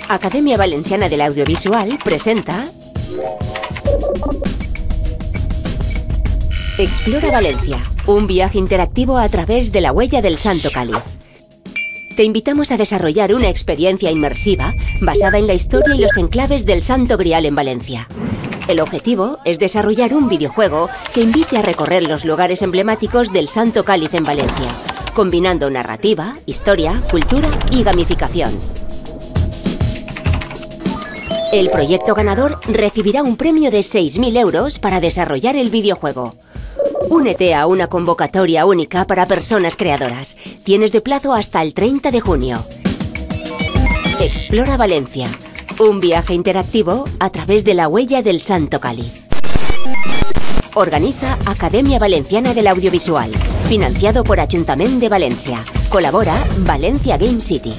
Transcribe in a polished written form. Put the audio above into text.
Academia Valenciana del Audiovisual presenta Explora Valencia, un viaje interactivo a través de la huella del Santo Cáliz. Te invitamos a desarrollar una experiencia inmersiva basada en la historia y los enclaves del Santo Grial en Valencia. El objetivo es desarrollar un videojuego que invite a recorrer los lugares emblemáticos del Santo Cáliz en Valencia, combinando narrativa, historia, cultura y gamificación. El proyecto ganador recibirá un premio de 6.000 euros para desarrollar el videojuego. Únete a una convocatoria única para personas creadoras. Tienes de plazo hasta el 30 de junio. Explora Valencia, un viaje interactivo a través de la huella del Santo Cáliz. Organiza Academia Valenciana del Audiovisual, financiado por Ayuntament de Valencia. Colabora Valencia Game City.